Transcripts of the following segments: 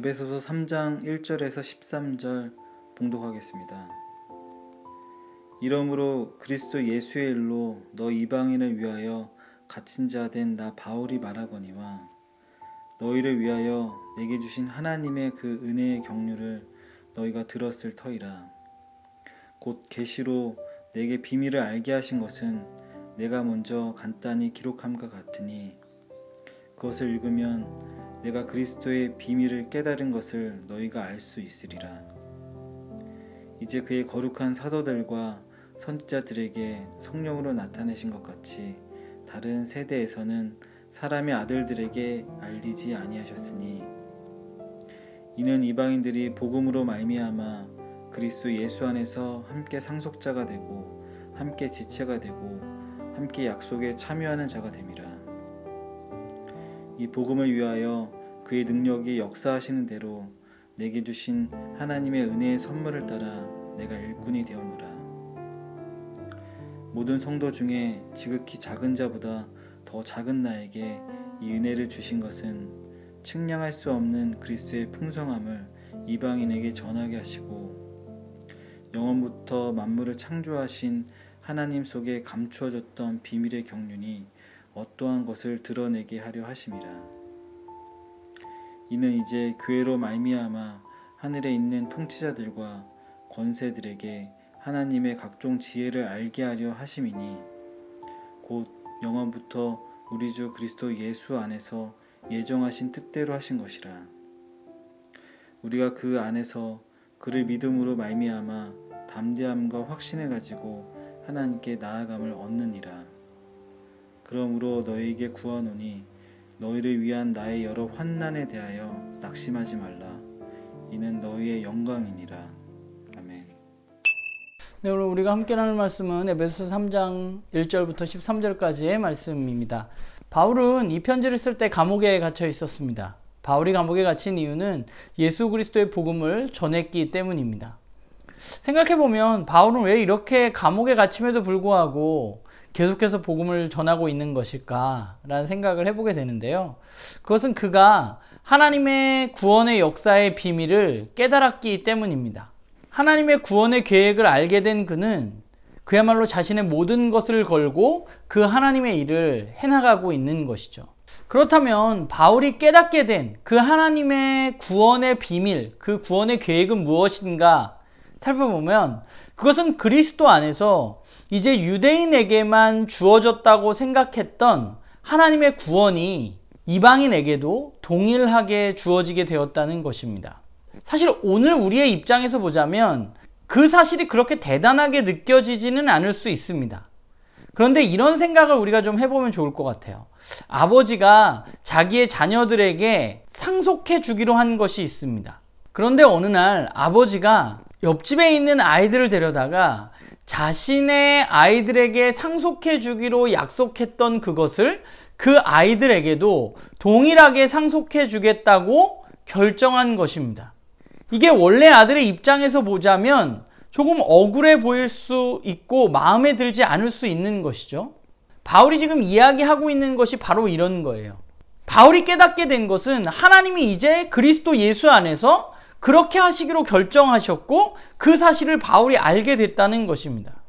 에베소서 3장 1절에서 13절 봉독하겠습니다. 이러므로 그리스도 예수의 일로 너 이방인을 위하여 갇힌 자 된 나 바울이 말하거니와 너희를 위하여 내게 주신 하나님의 그 은혜의 경륜을 너희가 들었을 터이라. 곧 계시로 내게 비밀을 알게 하신 것은 내가 먼저 간단히 기록함과 같으니 그것을 읽으면 내가 그리스도의 비밀을 깨달은 것을 너희가 알 수 있으리라. 이제 그의 거룩한 사도들과 선지자들에게 성령으로 나타내신 것 같이 다른 세대에서는 사람의 아들들에게 알리지 아니하셨으니 이는 이방인들이 복음으로 말미암아 그리스도 예수 안에서 함께 상속자가 되고 함께 지체가 되고 함께 약속에 참여하는 자가 됨이라. 이 복음을 위하여 그의 능력이 역사하시는 대로 내게 주신 하나님의 은혜의 선물을 따라 내가 일꾼이 되었노라. 모든 성도 중에 지극히 작은 자보다 더 작은 나에게 이 은혜를 주신 것은 측량할 수 없는 그리스도의 풍성함을 이방인에게 전하게 하시고 영원부터 만물을 창조하신 하나님 속에 감추어졌던 비밀의 경륜이 어떠한 것을 드러내게 하려 하심이라. 이는 이제 교회로 말미암아 하늘에 있는 통치자들과 권세들에게 하나님의 각종 지혜를 알게 하려 하심이니 곧 영원부터 우리 주 그리스도 예수 안에서 예정하신 뜻대로 하신 것이라. 우리가 그 안에서 그를 믿음으로 말미암아 담대함과 확신을 가지고 하나님께 나아감을 얻느니라. 그러므로 너희에게 구하노니 너희를 위한 나의 여러 환난에 대하여 낙심하지 말라. 이는 너희의 영광이니라. 아멘. 네, 오늘 우리가 함께 나눌 말씀은 에베소서 3장 1절부터 13절까지의 말씀입니다. 바울은 이 편지를 쓸 때 감옥에 갇혀 있었습니다. 바울이 감옥에 갇힌 이유는 예수 그리스도의 복음을 전했기 때문입니다. 생각해보면 바울은 왜 이렇게 감옥에 갇힘에도 불구하고 계속해서 복음을 전하고 있는 것일까 라는 생각을 해보게 되는데요. 그것은 그가 하나님의 구원의 역사의 비밀을 깨달았기 때문입니다. 하나님의 구원의 계획을 알게 된 그는 그야말로 자신의 모든 것을 걸고 그 하나님의 일을 해나가고 있는 것이죠. 그렇다면 바울이 깨닫게 된 그 하나님의 구원의 비밀, 그 구원의 계획은 무엇인가 살펴보면 그것은 그리스도 안에서 이제 유대인에게만 주어졌다고 생각했던 하나님의 구원이 이방인에게도 동일하게 주어지게 되었다는 것입니다. 사실 오늘 우리의 입장에서 보자면 그 사실이 그렇게 대단하게 느껴지지는 않을 수 있습니다. 그런데 이런 생각을 우리가 좀 해보면 좋을 것 같아요. 아버지가 자기의 자녀들에게 상속해 주기로 한 것이 있습니다. 그런데 어느 날 아버지가 옆집에 있는 아이들을 데려다가 자신의 아이들에게 상속해 주기로 약속했던 그것을 그 아이들에게도 동일하게 상속해 주겠다고 결정한 것입니다. 이게 원래 아들의 입장에서 보자면 조금 억울해 보일 수 있고 마음에 들지 않을 수 있는 것이죠. 바울이 지금 이야기하고 있는 것이 바로 이런 거예요. 바울이 깨닫게 된 것은 하나님이 이제 그리스도 예수 안에서 그렇게 하시기로 결정하셨고 그 사실을 바울이 알게 됐다는 것입니다.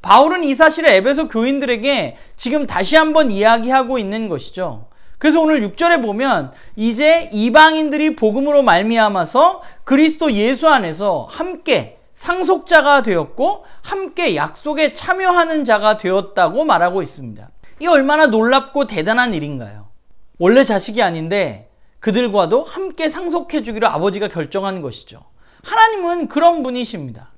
바울은 이 사실을 에베소 교인들에게 지금 다시 한번 이야기하고 있는 것이죠. 그래서 오늘 6절에 보면 이제 이방인들이 복음으로 말미암아서 그리스도 예수 안에서 함께 상속자가 되었고 함께 약속에 참여하는 자가 되었다고 말하고 있습니다. 이 얼마나 놀랍고 대단한 일인가요? 원래 자식이 아닌데 그들과도 함께 상속해 주기로 아버지가 결정한 것이죠. 하나님은 그런 분이십니다.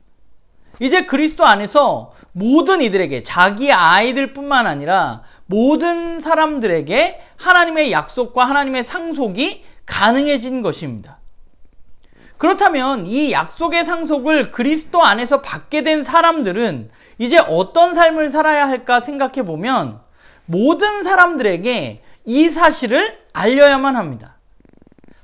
이제 그리스도 안에서 모든 이들에게 자기 아이들뿐만 아니라 모든 사람들에게 하나님의 약속과 하나님의 상속이 가능해진 것입니다. 그렇다면 이 약속의 상속을 그리스도 안에서 받게 된 사람들은 이제 어떤 삶을 살아야 할까 생각해 보면 모든 사람들에게 이 사실을 알려야만 합니다.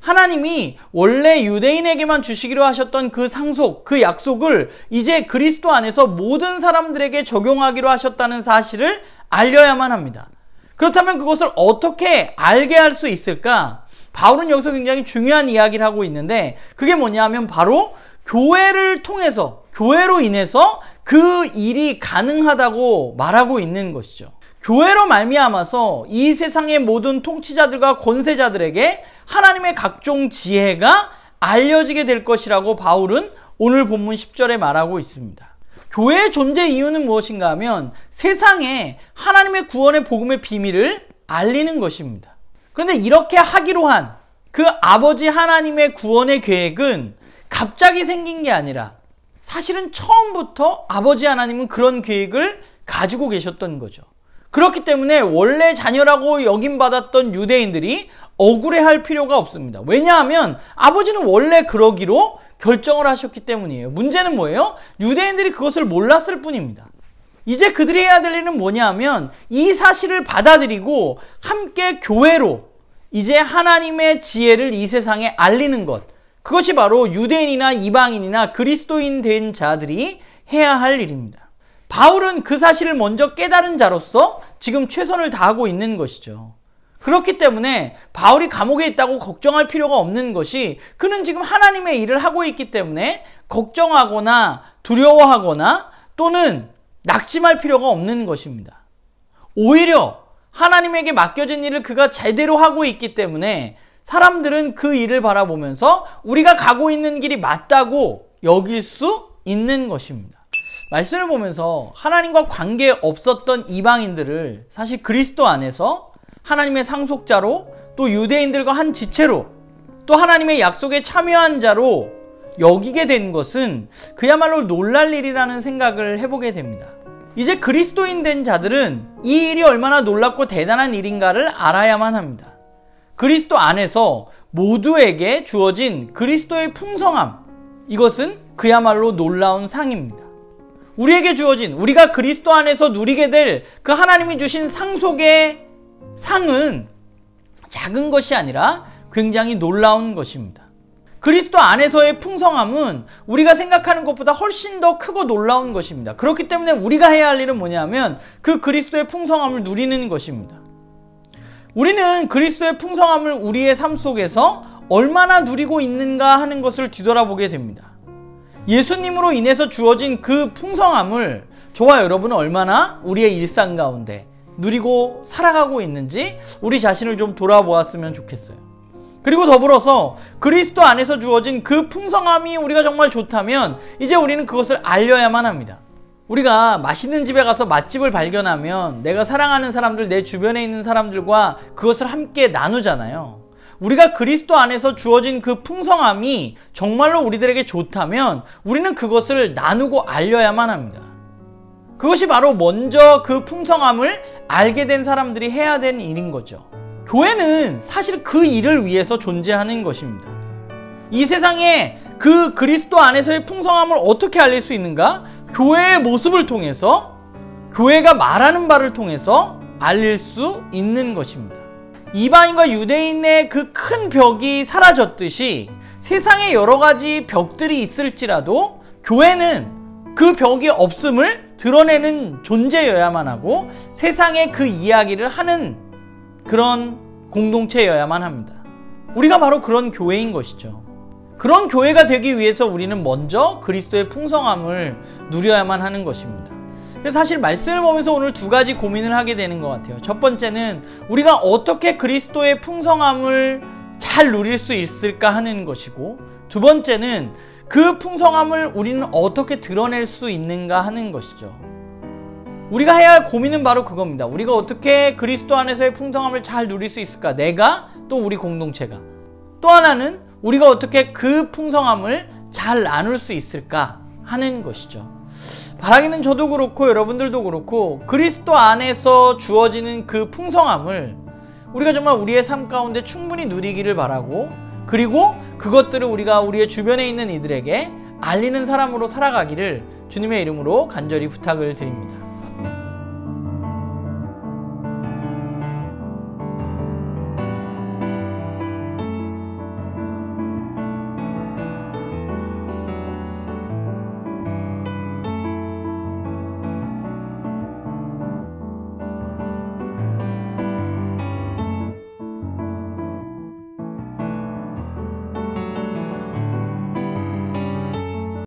하나님이 원래 유대인에게만 주시기로 하셨던 그 상속, 그 약속을 이제 그리스도 안에서 모든 사람들에게 적용하기로 하셨다는 사실을 알려야만 합니다. 그렇다면 그것을 어떻게 알게 할 수 있을까? 바울은 여기서 굉장히 중요한 이야기를 하고 있는데 그게 뭐냐면 바로 교회를 통해서, 교회로 인해서 그 일이 가능하다고 말하고 있는 것이죠. 교회로 말미암아서 이 세상의 모든 통치자들과 권세자들에게 하나님의 각종 지혜가 알려지게 될 것이라고 바울은 오늘 본문 10절에 말하고 있습니다. 교회의 존재 이유는 무엇인가 하면 세상에 하나님의 구원의 복음의 비밀을 알리는 것입니다. 그런데 이렇게 하기로 한 그 아버지 하나님의 구원의 계획은 갑자기 생긴 게 아니라 사실은 처음부터 아버지 하나님은 그런 계획을 가지고 계셨던 거죠. 그렇기 때문에 원래 자녀라고 여김받았던 유대인들이 억울해할 필요가 없습니다. 왜냐하면 아버지는 원래 그러기로 결정을 하셨기 때문이에요. 문제는 뭐예요? 유대인들이 그것을 몰랐을 뿐입니다. 이제 그들이 해야 될 일은 뭐냐 하면 이 사실을 받아들이고 함께 교회로 이제 하나님의 지혜를 이 세상에 알리는 것, 그것이 바로 유대인이나 이방인이나 그리스도인 된 자들이 해야 할 일입니다. 바울은 그 사실을 먼저 깨달은 자로서 지금 최선을 다하고 있는 것이죠. 그렇기 때문에 바울이 감옥에 있다고 걱정할 필요가 없는 것이, 그는 지금 하나님의 일을 하고 있기 때문에 걱정하거나 두려워하거나 또는 낙심할 필요가 없는 것입니다. 오히려 하나님에게 맡겨진 일을 그가 제대로 하고 있기 때문에 사람들은 그 일을 바라보면서 우리가 가고 있는 길이 맞다고 여길 수 있는 것입니다. 말씀을 보면서 하나님과 관계 없었던 이방인들을 사실 그리스도 안에서 하나님의 상속자로, 또 유대인들과 한 지체로, 또 하나님의 약속에 참여한 자로 여기게 된 것은 그야말로 놀랄 일이라는 생각을 해보게 됩니다. 이제 그리스도인 된 자들은 이 일이 얼마나 놀랍고 대단한 일인가를 알아야만 합니다. 그리스도 안에서 모두에게 주어진 그리스도의 풍성함, 이것은 그야말로 놀라운 상입니다. 우리에게 주어진, 우리가 그리스도 안에서 누리게 될 그 하나님이 주신 상속의 상은 작은 것이 아니라 굉장히 놀라운 것입니다. 그리스도 안에서의 풍성함은 우리가 생각하는 것보다 훨씬 더 크고 놀라운 것입니다. 그렇기 때문에 우리가 해야 할 일은 뭐냐면 그 그리스도의 풍성함을 누리는 것입니다. 우리는 그리스도의 풍성함을 우리의 삶 속에서 얼마나 누리고 있는가 하는 것을 뒤돌아보게 됩니다. 예수님으로 인해서 주어진 그 풍성함을 저와 여러분은 얼마나 우리의 일상 가운데 누리고 살아가고 있는지 우리 자신을 좀 돌아보았으면 좋겠어요. 그리고 더불어서 그리스도 안에서 주어진 그 풍성함이 우리가 정말 좋다면 이제 우리는 그것을 알려야만 합니다. 우리가 맛있는 집에 가서 맛집을 발견하면 내가 사랑하는 사람들, 내 주변에 있는 사람들과 그것을 함께 나누잖아요. 우리가 그리스도 안에서 주어진 그 풍성함이 정말로 우리들에게 좋다면 우리는 그것을 나누고 알려야만 합니다. 그것이 바로 먼저 그 풍성함을 알게 된 사람들이 해야 되는 일인 거죠. 교회는 사실 그 일을 위해서 존재하는 것입니다. 이 세상에 그 그리스도 안에서의 풍성함을 어떻게 알릴 수 있는가? 교회의 모습을 통해서, 교회가 말하는 바를 통해서 알릴 수 있는 것입니다. 이방인과 유대인의 그 큰 벽이 사라졌듯이 세상에 여러 가지 벽들이 있을지라도 교회는 그 벽이 없음을 드러내는 존재여야만 하고 세상에 그 이야기를 하는 그런 공동체여야만 합니다. 우리가 바로 그런 교회인 것이죠. 그런 교회가 되기 위해서 우리는 먼저 그리스도의 풍성함을 누려야만 하는 것입니다. 그래서 사실 말씀을 보면서 오늘 두 가지 고민을 하게 되는 것 같아요. 첫 번째는 우리가 어떻게 그리스도의 풍성함을 잘 누릴 수 있을까 하는 것이고, 두 번째는 그 풍성함을 우리는 어떻게 드러낼 수 있는가 하는 것이죠. 우리가 해야 할 고민은 바로 그겁니다. 우리가 어떻게 그리스도 안에서의 풍성함을 잘 누릴 수 있을까? 내가, 또 우리 공동체가. 또 하나는 우리가 어떻게 그 풍성함을 잘 나눌 수 있을까 하는 것이죠. 바라기는 저도 그렇고 여러분들도 그렇고 그리스도 안에서 주어지는 그 풍성함을 우리가 정말 우리의 삶 가운데 충분히 누리기를 바라고, 그리고 그것들을 우리가 우리의 주변에 있는 이들에게 알리는 사람으로 살아가기를 주님의 이름으로 간절히 부탁을 드립니다.